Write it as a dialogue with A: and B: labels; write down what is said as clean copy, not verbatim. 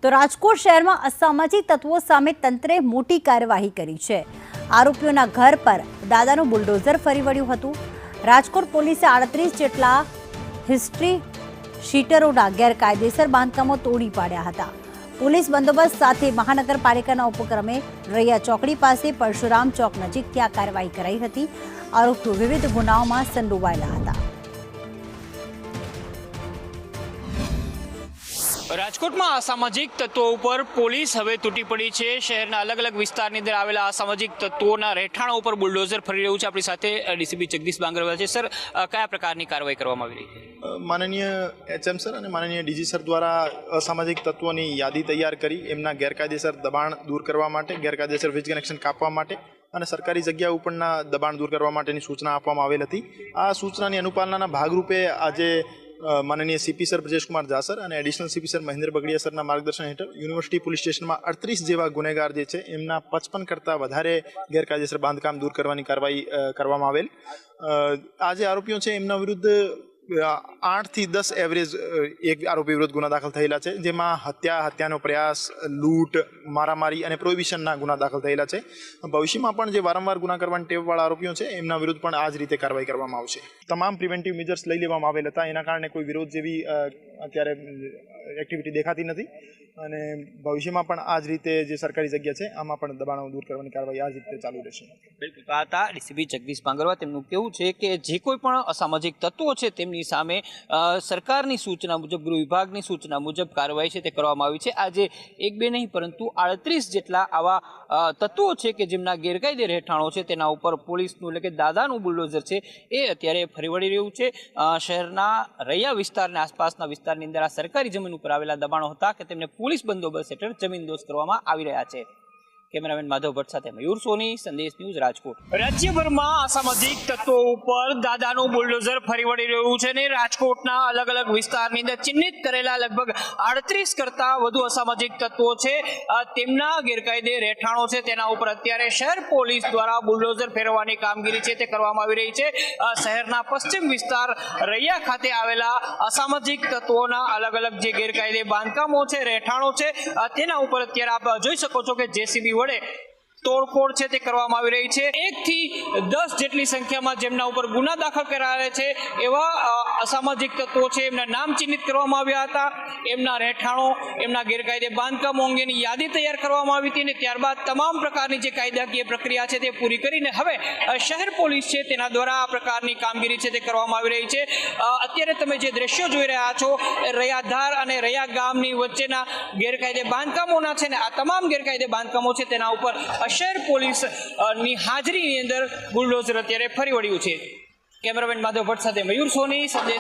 A: તો રાજકોટ શહેરમાં અસામાજિક તત્વો સામે તંત્રે મોટી કાર્યવાહી કરી છે। આરોપીઓના ઘર પર દાદાનું બુલડોઝર ફરી વળ્યું હતું। રાજકોટ પોલીસે 38 જેટલા હિસ્ટ્રી શીટરોના ગેરકાયદેસર બાંધકામો તોડી પાડ્યા હતા। પોલીસ બંદોબસ્ત સાથે મહાનગરપાલિકાના ઉપક્રમે રૈયા ચોકડી પાસે પરશુરામ ચોક નજીકથી આ કાર્યવાહી કરાઈ હતી। આરોપીઓ વિવિધ ગુનાઓમાં સંડોવાયેલા હતા।
B: રાજકોટમાં અસામાજિક તત્વો ઉપર પોલીસ હવે તૂટી પડી છે। શહેરના અલગ અલગ વિસ્તારની અંદર આવેલા અસામાજિક તત્વોના રહેઠાણો ઉપર બુલડોઝર ફરી રહ્યું છે। આપણી સાથે ડીસીપી જગદીશ બાંગરવાલ છે। સર, કયા પ્રકારની કાર્યવાહી કરવામાં આવી રહી છે?
C: માનનીય એચએમ સર અને માનનીય ડીજી સર દ્વારા અસામાજિક તત્વોની યાદી તૈયાર કરી એમના ગેરકાયદેસર દબાણ દૂર કરવા માટે, ગેરકાયદેસર વીજ કનેક્શન કાપવા માટે અને સરકારી જગ્યા ઉપરના દબાણ દૂર કરવા માટેની સૂચના આપવામાં આવેલ હતી। આ સૂચનાની અનુપાલનાના ભાગરૂપે આજે માનનીય CP sir Brajeshkumar Jha sir અને additional CP sir Mahendra Bagadiya સરના માર્ગદર્શન હેઠળ યુનિવર્સિટી પોલીસ સ્ટેશનમાં 38 જેવા ગુનેગાર જે છે એમના 55 કરતાં વધારે ગેરકાયદેસર બાંધકામ દૂર કરવાની કાર્યવાહી કરવામાં આવેલ। આ જે આરોપીઓ છે એમના વિરુદ્ધ 8 થી 10 એવરેજ એક આરોપી વિરુદ્ધ ગુના દાખલ થયેલા છે, જેમાં હત્યાનો પ્રયાસ, લૂંટ, મારામારી અને પ્રોહિબિશનના ગુના દાખલ થયેલા છે। ભવિષ્યમાં પણ જે વારંવાર ગુના કરવાની ટેવવાળા આરોપીઓ છે એમના વિરુદ્ધ પણ આ જ રીતે કાર્યવાહી કરવામાં આવશે। તમામ પ્રિવેન્ટિવ મેજર્સ લઈ લેવામાં આવેલ હતા, એના કારણે કોઈ વિરોધ જેવી અત્યારે એક્ટિવિટી દેખાતી નથી અને ભવિષ્યમાં પણ આ જ રીતે જે સરકારી જગ્યા છે આમાં પણ દબાણો દૂર કરવાની કાર્યવાહી આ જ રીતે ચાલુ રહેશે।
B: બિલકુલ, આ હતા ડીસીપી જગદીશ બાંગરવાલ। તેમનું કહેવું છે કે જે કોઈ પણ અસામાજિક તત્વો છે તેમની સામે સરકારની સૂચના મુજબ, ગૃહ વિભાગની સૂચના મુજબ કાર્યવાહી છે તે કરવામાં આવી છે। આજે એક બે નહીં પરંતુ 38 જેટલા આવા તત્વો છે કે જેમના ગેરકાયદે રહેઠાણો છે તેના ઉપર પોલીસનું એટલે કે દાદાનું બુલડોઝર છે એ અત્યારે ફરી વળી રહ્યું છે। શહેરના રૈયા વિસ્તારના આસપાસના વિસ્તારની અંદર આ સરકારી જમીન ઉપર આવેલા દબાણો હતા કે તેમને પોલીસ બંદોબસ્ત હેઠળ જમીનદોસ્ત કરવામાં આવી રહ્યા છે। કેમેરામેન માધવ ભટ્ટ સાથે મયુર સોની, સંદેશ ન્યૂઝ, રાજકોટ। રાજ્યભરમાં અસામાજિક તત્વો ઉપર દાદાનું બુલડોઝર ફરી વળી રહ્યું છે ને રાજકોટના અલગ અલગ વિસ્તારની અંદર ચિહ્નિત કરેલા લગભગ 38 કરતા વધુ અસામાજિક તત્વો છે તેમના ગેરકાયદે રહેઠાણો છે તેના ઉપર અત્યારે શહેર પોલીસ દ્વારા બુલડોઝર ફેરવવાની કામગીરી છે તે કરવામાં આવી રહી છે। શહેરના પશ્ચિમ વિસ્તાર રૈયા ખાતે આવેલા અસામાજિક તત્વોના અલગ અલગ જે ગેરકાયદે બાંધકામો છે, રહેઠાણો છે તેના ઉપર અત્યારે આપ જોઈ શકો છો કે જેસીબી વડે તોડફોડ છે તે કરવામાં આવી રહી છે। 1 થી 10 જેટલી સંખ્યામાં જેમના ઉપર ગુના દાખલ કરાયા છે એવા અસામાજિક તત્વો છે એમના નામ ચિહ્નિત કરવામાં આવ્યા હતા, એમના રહેઠાણો, એમના ગેરકાયદે બાંધકામો અંગેની યાદી તૈયાર કરવામાં આવી હતી અને ત્યારબાદ તમામ પ્રકારની જે કાયદાકીય પ્રક્રિયા છે તે પૂરી કરીને હવે શહેર પોલીસ છે તેના દ્વારા આ પ્રકારની કામગીરી છે તે કરવામાં આવી રહી છે। અત્યારે તમે જે દ્રશ્યો જોઈ રહ્યા છો રૈયાધાર અને રૈયા ગામની વચ્ચેના ગેરકાયદે બાંધકામોના છે ને આ તમામ ગેરકાયદે બાંધકામો છે તેના ઉપર શહેર પોલીસ ની હાજરીની અંદર બુલડોઝર અત્યારે ફરી વળ્યું છે। કેમેરામેન માધવ ભટ્ટ સાથે મયુર સોની, સંદેશ